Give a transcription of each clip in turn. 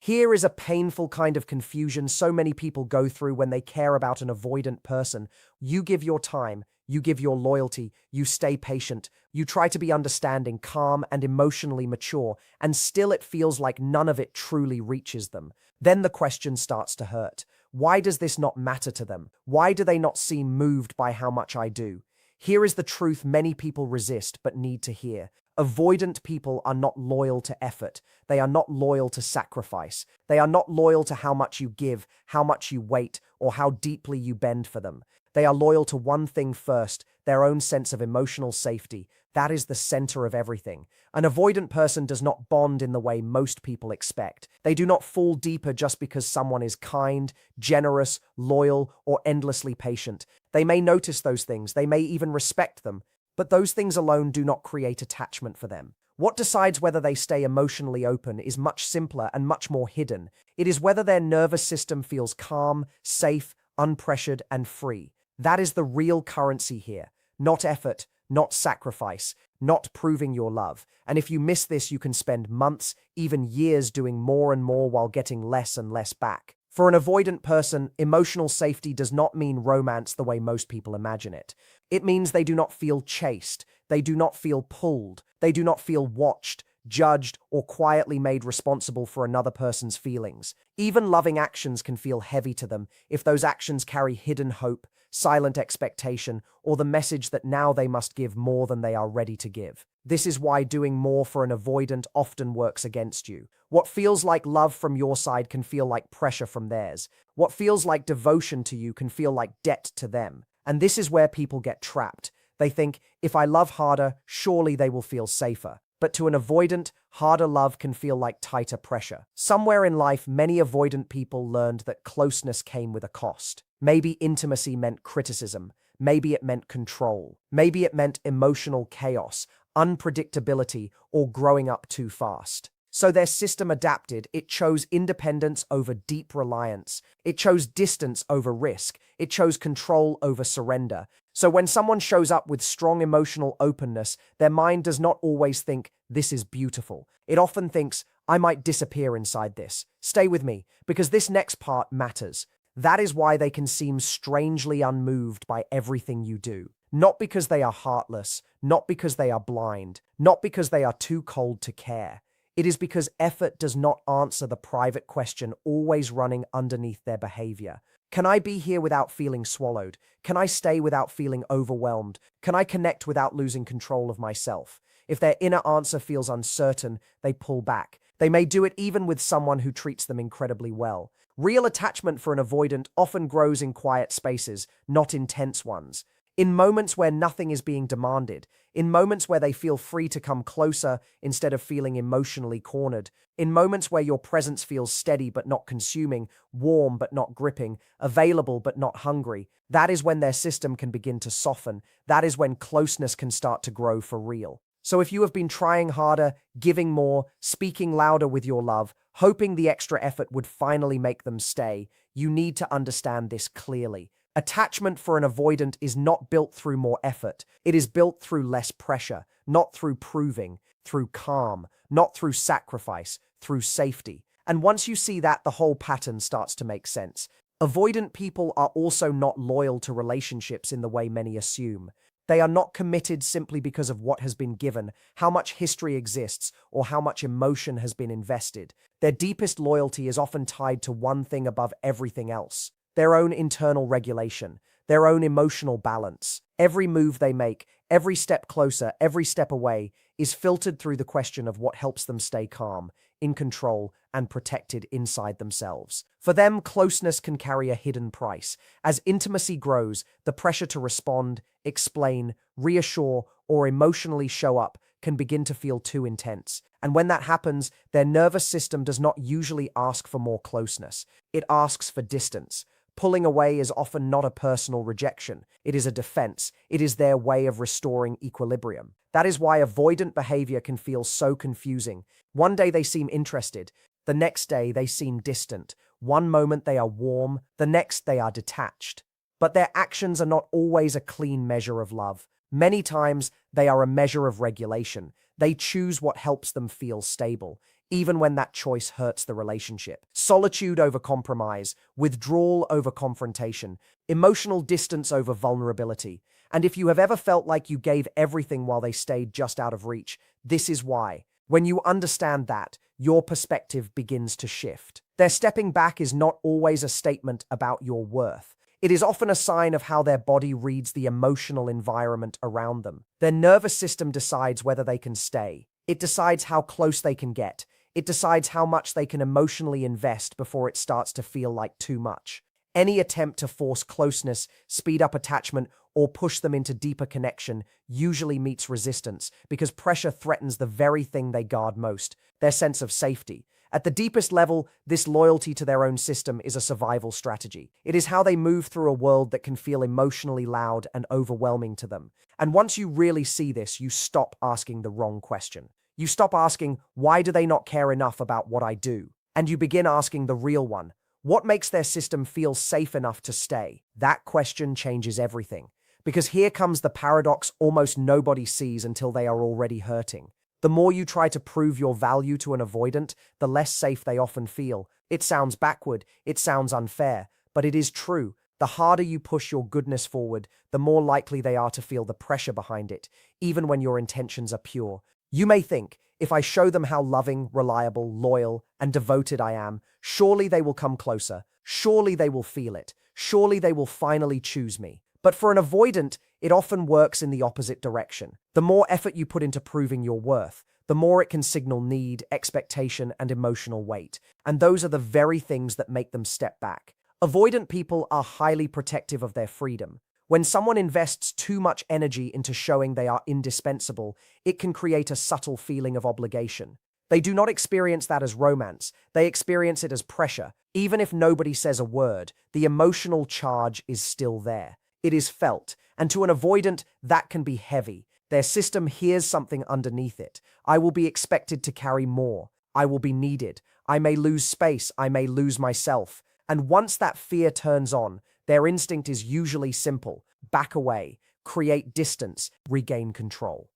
Here is a painful kind of confusion so many people go through when they care about an avoidant person. You give your time, you give your loyalty, you stay patient, you try to be understanding, calm, and emotionally mature, and still it feels like none of it truly reaches them. Then the question starts to hurt. Why does this not matter to them? Why do they not seem moved by how much I do? Here is the truth many people resist but need to hear. Avoidant people are not loyal to effort. They are not loyal to sacrifice. They are not loyal to how much you give, how much you wait, or how deeply you bend for them. They are loyal to one thing first, their own sense of emotional safety. That is the center of everything. An avoidant person does not bond in the way most people expect. They do not fall deeper just because someone is kind, generous, loyal, or endlessly patient. They may notice those things, they may even respect them, but those things alone do not create attachment for them. What decides whether they stay emotionally open is much simpler and much more hidden. It is whether their nervous system feels calm, safe, unpressured, and free. That is the real currency here. Not effort, not sacrifice, not proving your love. And if you miss this, you can spend months, even years doing more and more while getting less and less back. For an avoidant person, emotional safety does not mean romance the way most people imagine it. It means they do not feel chased, they do not feel pulled, they do not feel watched, judged, or quietly made responsible for another person's feelings. Even loving actions can feel heavy to them if those actions carry hidden hope, silent expectation, or the message that now they must give more than they are ready to give. This is why doing more for an avoidant often works against you. What feels like love from your side can feel like pressure from theirs. What feels like devotion to you can feel like debt to them. And this is where people get trapped. They think, if I love harder, surely they will feel safer. But to an avoidant, harder love can feel like tighter pressure. Somewhere in life, many avoidant people learned that closeness came with a cost. Maybe intimacy meant criticism. Maybe it meant control. Maybe it meant emotional chaos, unpredictability, or growing up too fast. So their system adapted. It chose independence over deep reliance. It chose distance over risk. It chose control over surrender. So when someone shows up with strong emotional openness, their mind does not always think, this is beautiful. It often thinks, I might disappear inside this. Stay with me, because this next part matters. That is why they can seem strangely unmoved by everything you do. Not because they are heartless, not because they are blind, not because they are too cold to care. It is because effort does not answer the private question always running underneath their behavior. Can I be here without feeling swallowed? Can I stay without feeling overwhelmed? Can I connect without losing control of myself? If their inner answer feels uncertain, they pull back. They may do it even with someone who treats them incredibly well. Real attachment for an avoidant often grows in quiet spaces, not intense ones. In moments where nothing is being demanded, in moments where they feel free to come closer instead of feeling emotionally cornered, in moments where your presence feels steady but not consuming, warm but not gripping, available but not hungry, that is when their system can begin to soften. That is when closeness can start to grow for real. So if you have been trying harder, giving more, speaking louder with your love, hoping the extra effort would finally make them stay, you need to understand this clearly. Attachment for an avoidant is not built through more effort. It is built through less pressure, not through proving, through calm, not through sacrifice, through safety. And once you see that, the whole pattern starts to make sense. Avoidant people are also not loyal to relationships in the way many assume. They are not committed simply because of what has been given, how much history exists, or how much emotion has been invested. Their deepest loyalty is often tied to one thing above everything else: their own internal regulation, their own emotional balance. Every move they make, every step closer, every step away, is filtered through the question of what helps them stay calm, in control, and protected inside themselves. For them, closeness can carry a hidden price. As intimacy grows, the pressure to respond, explain, reassure, or emotionally show up can begin to feel too intense. And when that happens, their nervous system does not usually ask for more closeness. It asks for distance. Pulling away is often not a personal rejection. It is a defense. It is their way of restoring equilibrium. That is why avoidant behavior can feel so confusing. One day they seem interested. The next day they seem distant. One moment they are warm. The next they are detached. But their actions are not always a clean measure of love. Many times they are a measure of regulation. They choose what helps them feel stable. even when that choice hurts the relationship. Solitude over compromise, withdrawal over confrontation, emotional distance over vulnerability. And if you have ever felt like you gave everything while they stayed just out of reach, this is why. When you understand that, your perspective begins to shift. Their stepping back is not always a statement about your worth. It is often a sign of how their body reads the emotional environment around them. Their nervous system decides whether they can stay. It decides how close they can get. It decides how much they can emotionally invest before it starts to feel like too much. Any attempt to force closeness, speed up attachment, or push them into deeper connection usually meets resistance because pressure threatens the very thing they guard most, their sense of safety. At the deepest level, this loyalty to their own system is a survival strategy. It is how they move through a world that can feel emotionally loud and overwhelming to them. And once you really see this, you stop asking the wrong question. You stop asking, why do they not care enough about what I do? And you begin asking the real one, what makes their system feel safe enough to stay? That question changes everything. Because here comes the paradox almost nobody sees until they are already hurting. The more you try to prove your value to an avoidant, the less safe they often feel. It sounds backward, it sounds unfair, but it is true. The harder you push your goodness forward, the more likely they are to feel the pressure behind it, even when your intentions are pure. You may think, if I show them how loving, reliable, loyal, and devoted I am, surely they will come closer. Surely they will feel it. Surely they will finally choose me. But for an avoidant, it often works in the opposite direction. The more effort you put into proving your worth, the more it can signal need, expectation, and emotional weight. And those are the very things that make them step back. Avoidant people are highly protective of their freedom. When someone invests too much energy into showing they are indispensable, it can create a subtle feeling of obligation. They do not experience that as romance. They experience it as pressure. Even if nobody says a word, the emotional charge is still there. It is felt, and to an avoidant, that can be heavy. Their system hears something underneath it. I will be expected to carry more. I will be needed. I may lose space. I may lose myself. And once that fear turns on, their instinct is usually simple. Back away, create distance, regain control.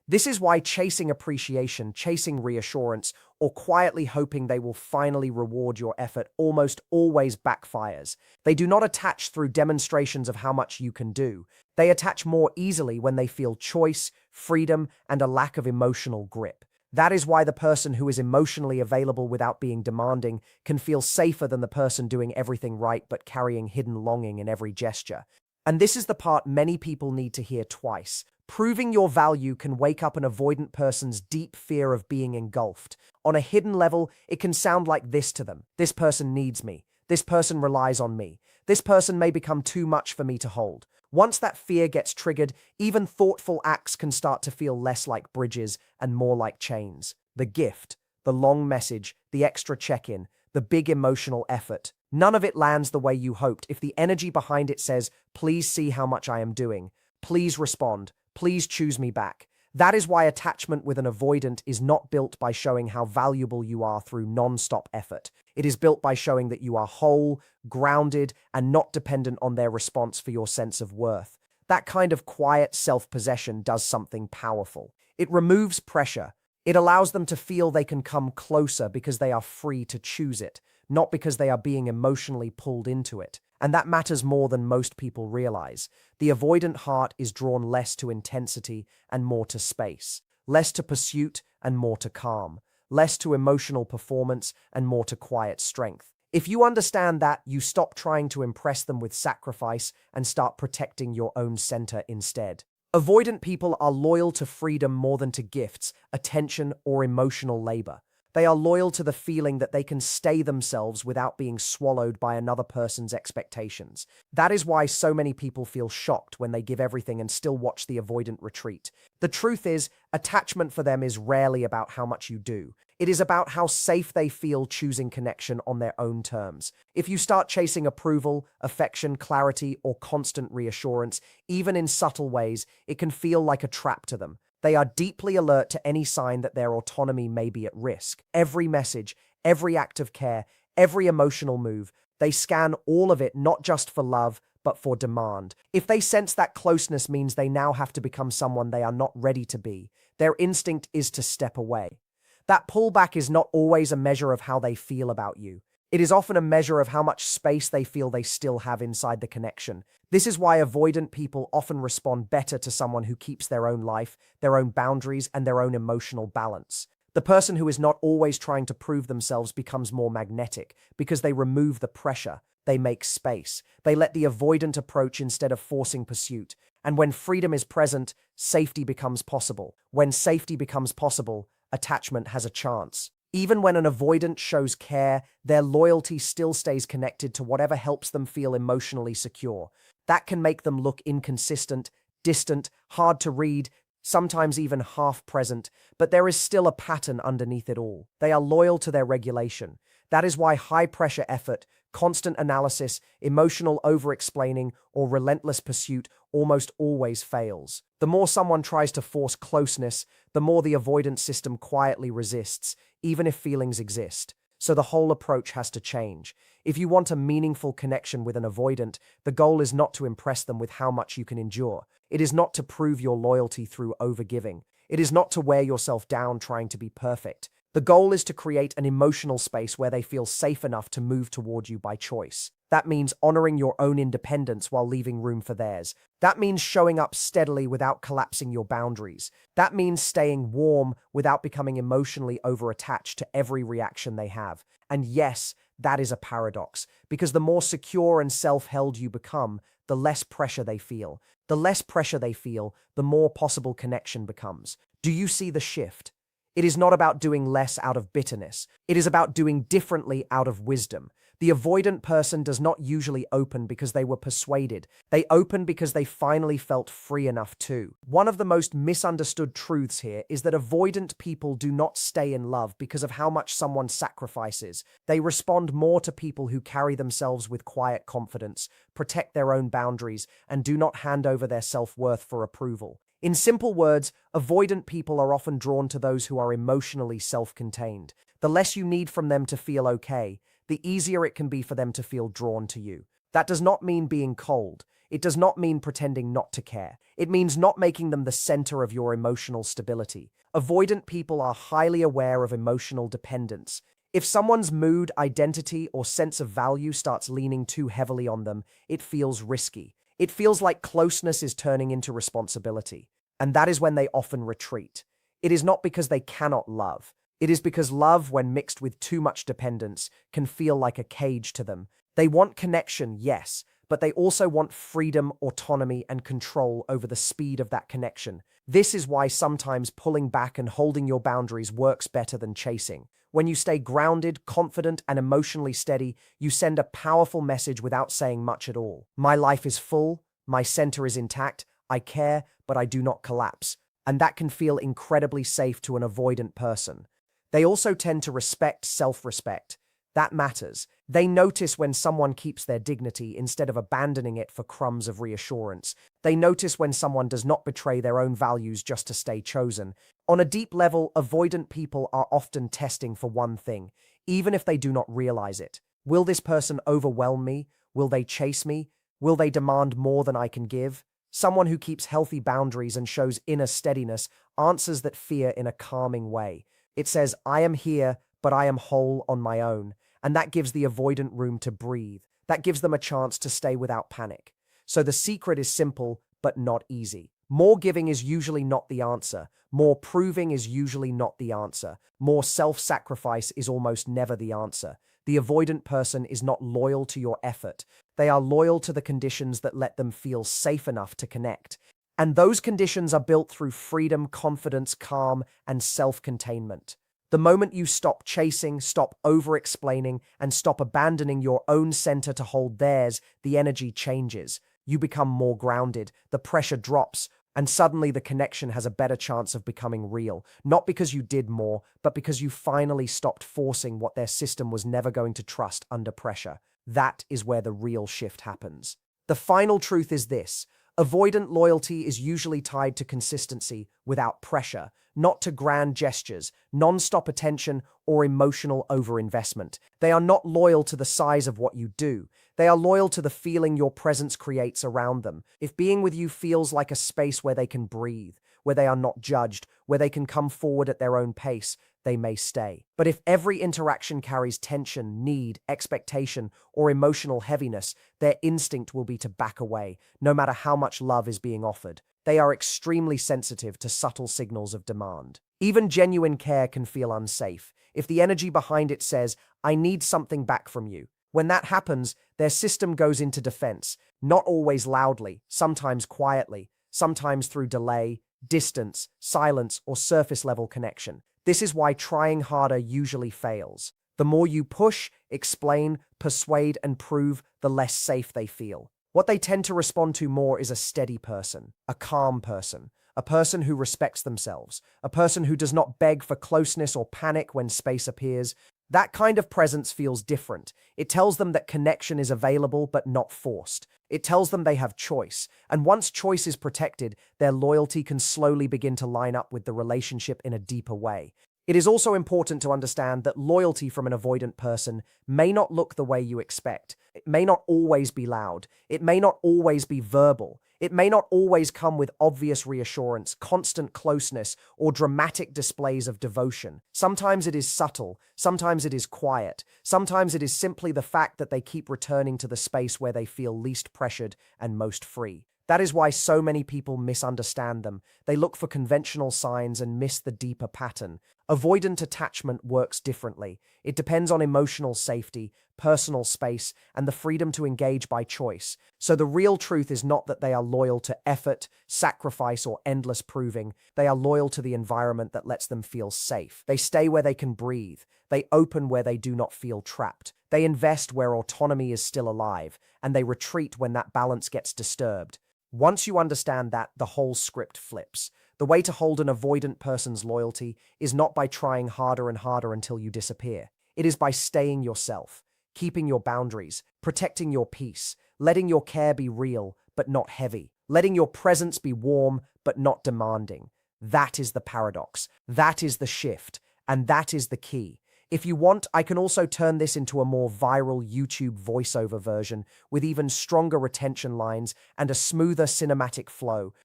This is why chasing appreciation, chasing reassurance, or quietly hoping they will finally reward your effort almost always backfires. They do not attach through demonstrations of how much you can do. They attach more easily when they feel choice, freedom, and a lack of emotional grip. That is why the person who is emotionally available without being demanding can feel safer than the person doing everything right but carrying hidden longing in every gesture. And this is the part many people need to hear twice. Proving your value can wake up an avoidant person's deep fear of being engulfed. On a hidden level, it can sound like this to them. This person needs me. This person relies on me. This person may become too much for me to hold. Once that fear gets triggered, even thoughtful acts can start to feel less like bridges and more like chains. The gift, the long message, the extra check-in, the big emotional effort. None of it lands the way you hoped if the energy behind it says, please see how much I am doing. Please respond. Please choose me back. That is why attachment with an avoidant is not built by showing how valuable you are through non-stop effort. It is built by showing that you are whole, grounded, and not dependent on their response for your sense of worth. That kind of quiet self-possession does something powerful. It removes pressure. It allows them to feel they can come closer because they are free to choose it, not because they are being emotionally pulled into it. And that matters more than most people realize. The avoidant heart is drawn less to intensity and more to space, less to pursuit and more to calm, less to emotional performance and more to quiet strength. If you understand that, you stop trying to impress them with sacrifice and start protecting your own center instead. Avoidant people are loyal to freedom more than to gifts, attention, or emotional labor. They are loyal to the feeling that they can stay themselves without being swallowed by another person's expectations. That is why so many people feel shocked when they give everything and still watch the avoidant retreat. The truth is, attachment for them is rarely about how much you do. It is about how safe they feel choosing connection on their own terms. If you start chasing approval, affection, clarity, or constant reassurance, even in subtle ways, it can feel like a trap to them. They are deeply alert to any sign that their autonomy may be at risk. Every message, every act of care, every emotional move, they scan all of it not just for love, but for demand. If they sense that closeness means they now have to become someone they are not ready to be, their instinct is to step away. That pullback is not always a measure of how they feel about you. It is often a measure of how much space they feel they still have inside the connection. This is why avoidant people often respond better to someone who keeps their own life, their own boundaries, and their own emotional balance. The person who is not always trying to prove themselves becomes more magnetic because they remove the pressure, they make space, they let the avoidant approach instead of forcing pursuit. And when freedom is present, safety becomes possible. When safety becomes possible, attachment has a chance. Even when an avoidant shows care, their loyalty still stays connected to whatever helps them feel emotionally secure. That can make them look inconsistent, distant, hard to read, sometimes even half-present, but there is still a pattern underneath it all. They are loyal to their regulation. That is why high-pressure effort, constant analysis, emotional over-explaining, or relentless pursuit almost always fails. The more someone tries to force closeness, the more the avoidance system quietly resists, even if feelings exist. So the whole approach has to change. If you want a meaningful connection with an avoidant, the goal is not to impress them with how much you can endure. It is not to prove your loyalty through overgiving. It is not to wear yourself down trying to be perfect. The goal is to create an emotional space where they feel safe enough to move toward you by choice. That means honoring your own independence while leaving room for theirs. That means showing up steadily without collapsing your boundaries. That means staying warm without becoming emotionally over-attached to every reaction they have. And yes, that is a paradox, because the more secure and self-held you become, the less pressure they feel. The less pressure they feel, the more possible connection becomes. Do you see the shift? It is not about doing less out of bitterness. It is about doing differently out of wisdom. The avoidant person does not usually open because they were persuaded. They open because they finally felt free enough to. One of the most misunderstood truths here is that avoidant people do not stay in love because of how much someone sacrifices. They respond more to people who carry themselves with quiet confidence, protect their own boundaries, and do not hand over their self-worth for approval. In simple words, avoidant people are often drawn to those who are emotionally self-contained. The less you need from them to feel okay, the easier it can be for them to feel drawn to you. That does not mean being cold. It does not mean pretending not to care. It means not making them the center of your emotional stability. Avoidant people are highly aware of emotional dependence. If someone's mood, identity, or sense of value starts leaning too heavily on them, it feels risky. It feels like closeness is turning into responsibility, and that is when they often retreat. It is not because they cannot love. It is because love, when mixed with too much dependence, can feel like a cage to them. They want connection, yes, but they also want freedom, autonomy, and control over the speed of that connection. This is why sometimes pulling back and holding your boundaries works better than chasing. When you stay grounded, confident, and emotionally steady, you send a powerful message without saying much at all. My life is full, my center is intact, I care, but I do not collapse. And that can feel incredibly safe to an avoidant person. They also tend to respect self-respect. That matters. They notice when someone keeps their dignity instead of abandoning it for crumbs of reassurance. They notice when someone does not betray their own values just to stay chosen. On a deep level, avoidant people are often testing for one thing, even if they do not realize it. Will this person overwhelm me? Will they chase me? Will they demand more than I can give? Someone who keeps healthy boundaries and shows inner steadiness answers that fear in a calming way. It says, I am here, but I am whole on my own. And that gives the avoidant room to breathe. That gives them a chance to stay without panic. So the secret is simple, but not easy. More giving is usually not the answer. More proving is usually not the answer. More self-sacrifice is almost never the answer. The avoidant person is not loyal to your effort. They are loyal to the conditions that let them feel safe enough to connect. And those conditions are built through freedom, confidence, calm, and self-containment. The moment you stop chasing, stop over-explaining, and stop abandoning your own center to hold theirs, the energy changes. You become more grounded, the pressure drops, and suddenly the connection has a better chance of becoming real. Not because you did more, but because you finally stopped forcing what their system was never going to trust under pressure. That is where the real shift happens. The final truth is this. Avoidant loyalty is usually tied to consistency without pressure, not to grand gestures, non-stop attention, or emotional overinvestment. They are not loyal to the size of what you do. They are loyal to the feeling your presence creates around them. If being with you feels like a space where they can breathe, where they are not judged, where they can come forward at their own pace, they may stay. But if every interaction carries tension, need, expectation, or emotional heaviness, their instinct will be to back away, no matter how much love is being offered. They are extremely sensitive to subtle signals of demand. Even genuine care can feel unsafe if the energy behind it says, "I need something back from you." When that happens, their system goes into defense, not always loudly, sometimes quietly, sometimes through delay, distance, silence, or surface-level connection. This is why trying harder usually fails. The more you push, explain, persuade, and prove, the less safe they feel. What they tend to respond to more is a steady person, a calm person, a person who respects themselves, a person who does not beg for closeness or panic when space appears. That kind of presence feels different. It tells them that connection is available but not forced. It tells them they have choice, and once choice is protected, their loyalty can slowly begin to line up with the relationship in a deeper way. It is also important to understand that loyalty from an avoidant person may not look the way you expect. It may not always be loud. It may not always be verbal. It may not always come with obvious reassurance, constant closeness, or dramatic displays of devotion. Sometimes it is subtle. Sometimes it is quiet. Sometimes it is simply the fact that they keep returning to the space where they feel least pressured and most free. That is why so many people misunderstand them. They look for conventional signs and miss the deeper pattern. Avoidant attachment works differently. It depends on emotional safety, personal space, and the freedom to engage by choice. So the real truth is not that they are loyal to effort, sacrifice, or endless proving. They are loyal to the environment that lets them feel safe. They stay where they can breathe. They open where they do not feel trapped. They invest where autonomy is still alive, and they retreat when that balance gets disturbed. Once you understand that, the whole script flips. The way to hold an avoidant person's loyalty is not by trying harder and harder until you disappear. It is by staying yourself, keeping your boundaries, protecting your peace, letting your care be real but not heavy, letting your presence be warm but not demanding. That is the paradox. That is the shift. And that is the key. If you want, I can also turn this into a more viral YouTube voiceover version with even stronger retention lines and a smoother cinematic flow.